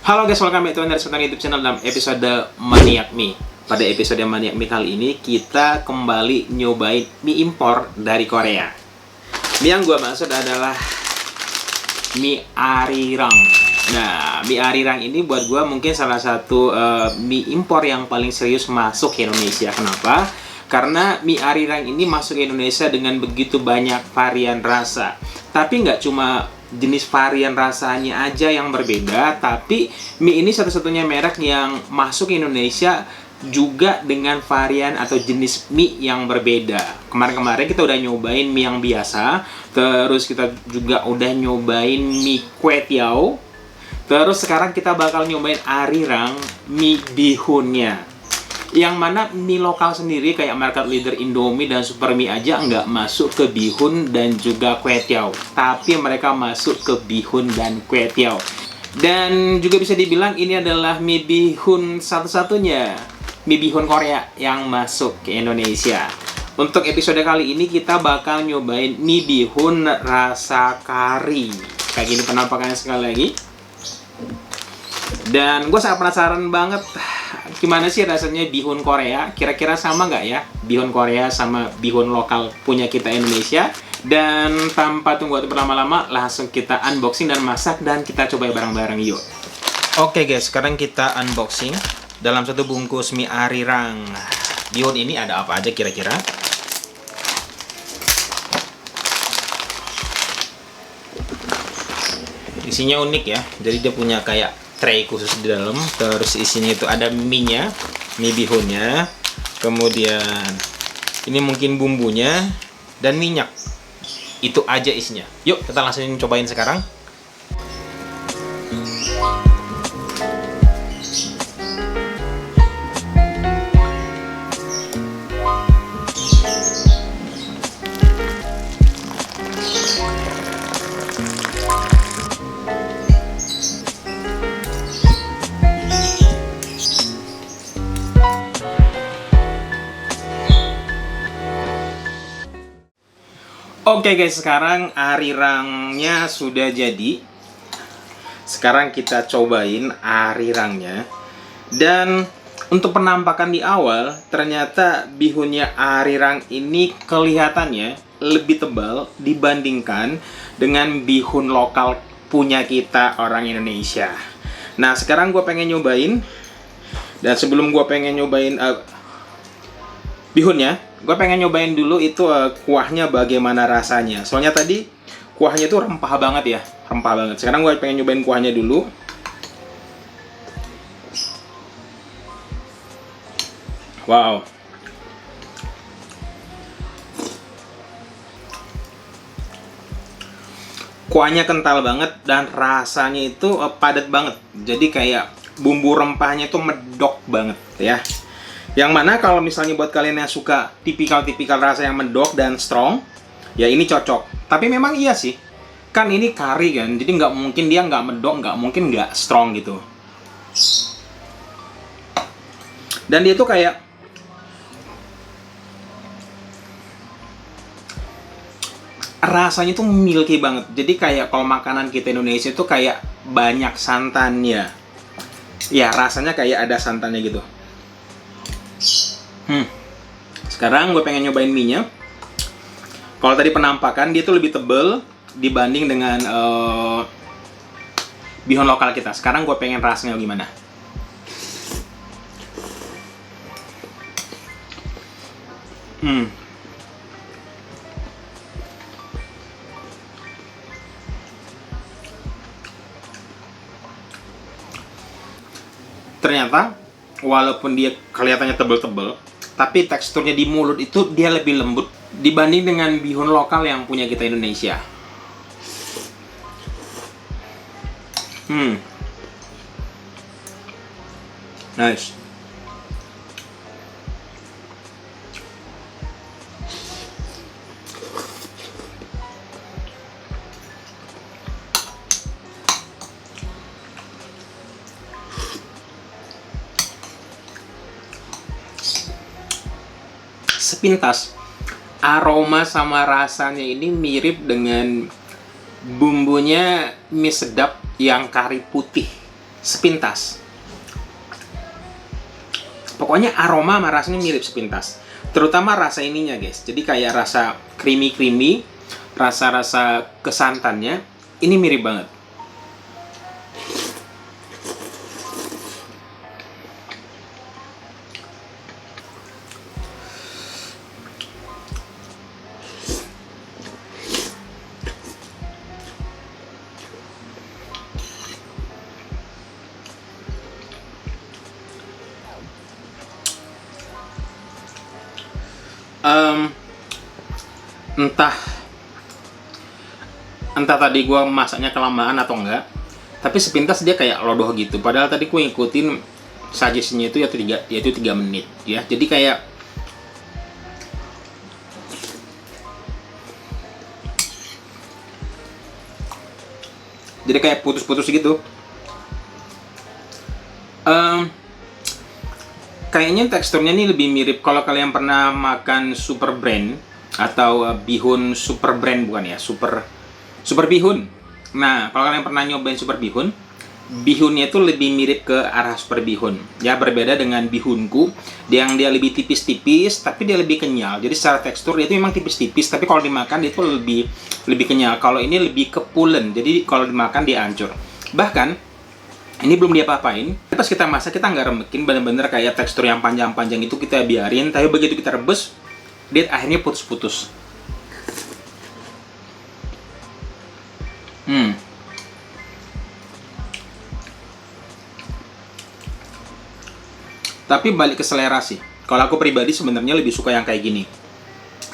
Halo guys, welcome back to another YouTube channel dalam episode Maniac Mie. Pada episode Maniac Mie kali ini, kita kembali nyobain mie impor dari Korea. Mie yang gue maksud adalah mie arirang. Nah, mie arirang ini buat gue mungkin salah satu mie impor yang paling serius masuk ke Indonesia. Kenapa? Karena mie arirang ini masuk ke Indonesia dengan begitu banyak varian rasa. Tapi nggak cuma jenis varian rasanya aja yang berbeda, tapi mie ini satu-satunya merek yang masuk ke Indonesia juga dengan varian atau jenis mie yang berbeda. Kemarin-kemarin kita udah nyobain mie yang biasa, terus kita juga udah nyobain mie kue tiao, terus sekarang kita bakal nyobain arirang mie bihunnya. Yang mana mie lokal sendiri kayak market leader Indomie dan Supermie aja nggak masuk ke bihun dan juga kue tiao. Tapi mereka masuk ke bihun dan kue tiao. Dan juga bisa dibilang ini adalah mie bihun satu-satunya mie bihun Korea yang masuk ke Indonesia. Untuk episode kali ini kita bakal nyobain mie bihun rasa kari. Kayak gini penampakannya sekali lagi. Dan gue sangat penasaran banget gimana sih rasanya bihun Korea. Kira-kira sama nggak ya bihun Korea sama bihun lokal punya kita Indonesia. Dan tanpa tunggu waktu berlama-lama, langsung kita unboxing dan masak dan kita coba bareng-bareng yuk. Oke guys, sekarang kita unboxing. Dalam satu bungkus mie arirang bihun ini ada apa aja kira-kira? Isinya unik ya, jadi dia punya kayak tray khusus di dalam. Terus isinya itu ada mie-nya, mie bihunnya, kemudian ini mungkin bumbunya dan minyak. Itu aja isinya. Yuk kita langsung cobain sekarang. Oke guys, sekarang arirangnya sudah jadi. Sekarang kita cobain arirangnya. Dan untuk penampakan di awal, ternyata bihunnya arirang ini kelihatannya lebih tebal dibandingkan dengan bihun lokal punya kita orang Indonesia. Nah, sekarang gue pengen nyobain. Dan sebelum gue pengen nyobain bihunnya, gue pengen nyobain dulu itu kuahnya bagaimana rasanya. Soalnya tadi kuahnya tuh rempah banget ya, rempah banget. Sekarang gue pengen nyobain kuahnya dulu. Wow. Kuahnya kental banget dan rasanya itu padat banget. Jadi kayak bumbu rempahnya tuh medok banget ya. Yang mana kalau misalnya buat kalian yang suka tipikal-tipikal rasa yang mendok dan strong, ya ini cocok. Tapi memang iya sih, kan ini kari kan, jadi nggak mungkin dia nggak mendok, nggak mungkin nggak strong gitu. Dan dia tuh kayak rasanya tuh milky banget. Jadi kayak kalau makanan kita Indonesia tuh kayak banyak santannya. Ya rasanya kayak ada santannya gitu. Sekarang gue pengen nyobain mie-nya. Kalau tadi penampakan dia tuh lebih tebel dibanding dengan bihun lokal kita. Sekarang gue pengen rasanya gimana. Ternyata walaupun dia kelihatannya tebel-tebel, tapi teksturnya di mulut itu dia lebih lembut dibanding dengan bihun lokal yang punya kita Indonesia. Nice. Sepintas aroma sama rasanya ini mirip dengan bumbunya mie sedap yang kari putih. sepintas. Pokoknya aroma sama rasanya mirip sepintas. Terutama rasa ininya guys. Jadi kayak rasa creamy, rasa-rasa kesantannya ini mirip banget. Entah tadi gue masaknya kelamaan atau enggak, tapi sepintas dia kayak lodoh gitu. Padahal tadi gue ngikutin suggestion-nya itu yaitu 3 menit ya. Jadi kayak putus-putus gitu. Kayaknya teksturnya ini lebih mirip kalau kalian pernah makan super brand atau bihun super brand, bukan ya, super bihun. Nah, kalau kalian pernah nyobain super bihun, bihunnya itu lebih mirip ke arah super bihun. Ya, berbeda dengan bihunku yang dia lebih tipis-tipis tapi dia lebih kenyal. Jadi secara tekstur dia itu memang tipis-tipis, tapi kalau dimakan dia itu lebih kenyal. Kalau ini lebih ke pulen. Jadi kalau dimakan dia hancur. Bahkan ini belum diapa-apain. Pas kita masak kita nggak remekin, bener-bener kayak tekstur yang panjang-panjang itu kita biarin. Tapi begitu kita rebus, dia akhirnya putus-putus. Tapi balik ke selera sih. Kalau aku pribadi sebenarnya lebih suka yang kayak gini.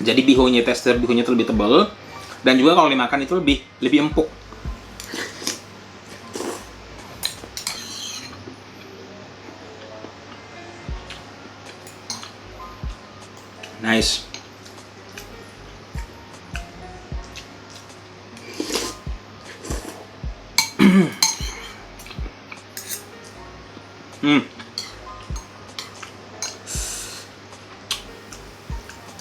Jadi tekstur bihunnya itu lebih tebal, dan juga kalau dimakan itu lebih empuk. Nice.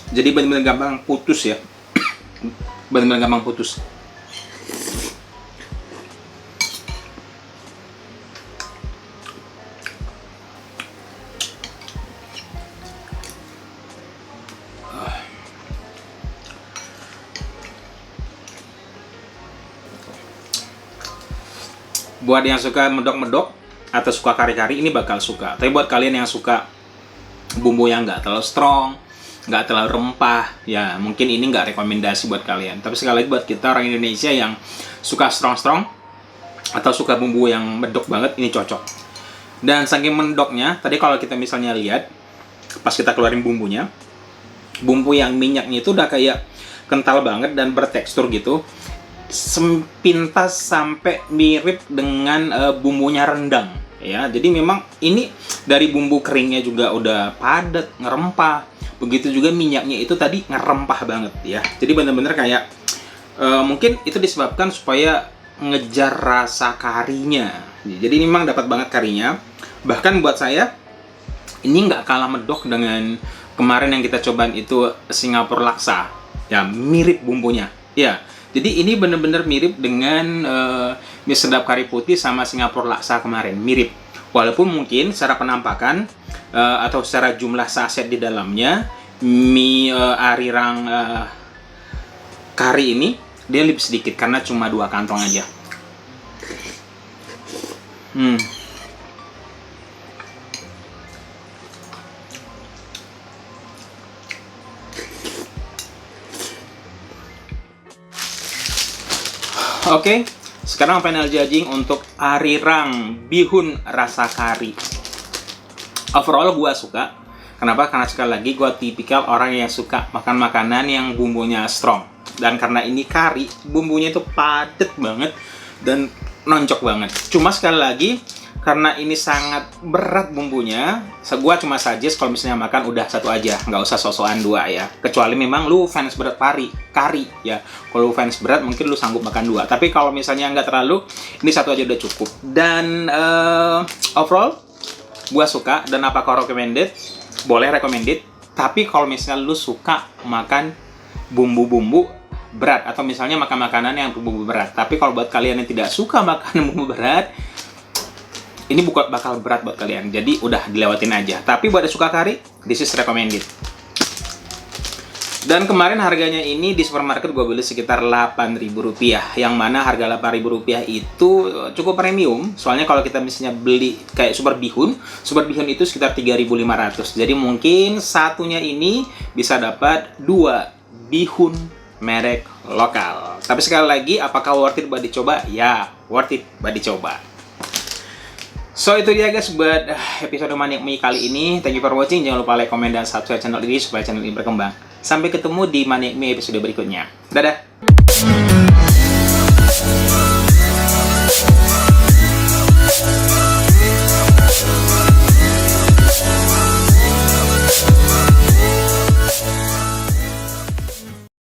Jadi benar-benar gampang putus ya. Benar-benar gampang putus. Buat yang suka medok-medok atau suka kari-kari ini bakal suka. Tapi buat kalian yang suka bumbu yang nggak terlalu strong, nggak terlalu rempah, ya mungkin ini nggak rekomendasi buat kalian. Tapi sekali lagi buat kita orang Indonesia yang suka strong-strong atau suka bumbu yang medok banget, ini cocok. Dan saking mendoknya, tadi kalau kita misalnya lihat pas kita keluarin bumbunya, bumbu yang minyaknya itu udah kayak kental banget dan bertekstur gitu. Sepintas sampai mirip dengan bumbunya rendang ya. Jadi memang ini dari bumbu keringnya juga udah padat, ngerempah. Begitu juga minyaknya itu tadi ngerempah banget ya. Jadi bener-bener kayak mungkin itu disebabkan supaya ngejar rasa karinya. Jadi memang dapat banget karinya. Bahkan buat saya ini nggak kalah medok dengan kemarin yang kita cobain itu Singapura laksa. Ya mirip bumbunya. Ya. Jadi ini bener-bener mirip dengan mie sedap kari putih sama Singapura laksa kemarin, mirip. Walaupun mungkin secara penampakan atau secara jumlah saset di dalamnya, mie arirang kari ini dia lebih sedikit karena cuma 2 kantong aja. Oke, sekarang final judging untuk arirang bihun rasa kari. Overall gue suka. Kenapa? Karena sekali lagi gue tipikal orang yang suka makan makanan yang bumbunya strong. Dan karena ini kari, bumbunya itu padet banget dan noncok banget. Cuma sekali lagi, karena ini sangat berat bumbunya, gue cuma suggest kalau misalnya makan udah 1 aja, nggak usah sok-sokan 2 ya. Kecuali memang lu fans berat kari ya. Kalau lu fans berat mungkin lu sanggup makan 2. Tapi kalau misalnya nggak terlalu, ini 1 aja udah cukup. Dan overall, gue suka. Dan apakah recommended? Boleh recommended. Tapi kalau misalnya lu suka makan bumbu-bumbu berat atau misalnya makan makanan yang bumbu berat. Tapi kalau buat kalian yang tidak suka makan bumbu berat, ini bukan bakal berat buat kalian, jadi udah dilewatin aja. Tapi buat yang suka kari, this is recommended. Dan kemarin harganya ini di supermarket gue beli sekitar Rp8.000, yang mana harga Rp8.000 itu cukup premium. Soalnya kalau kita misalnya beli kayak super bihun itu sekitar 3.500. Jadi mungkin satunya ini bisa dapat 2 bihun merek lokal. Tapi sekali lagi, apakah worth it buat dicoba? Ya, worth it buat dicoba. So itu dia guys buat episode Maniak Mie kali ini. Thank you for watching. Jangan lupa like, comment, dan subscribe channel ini supaya channel ini berkembang. Sampai ketemu di Maniak Mie episode berikutnya. Dadah!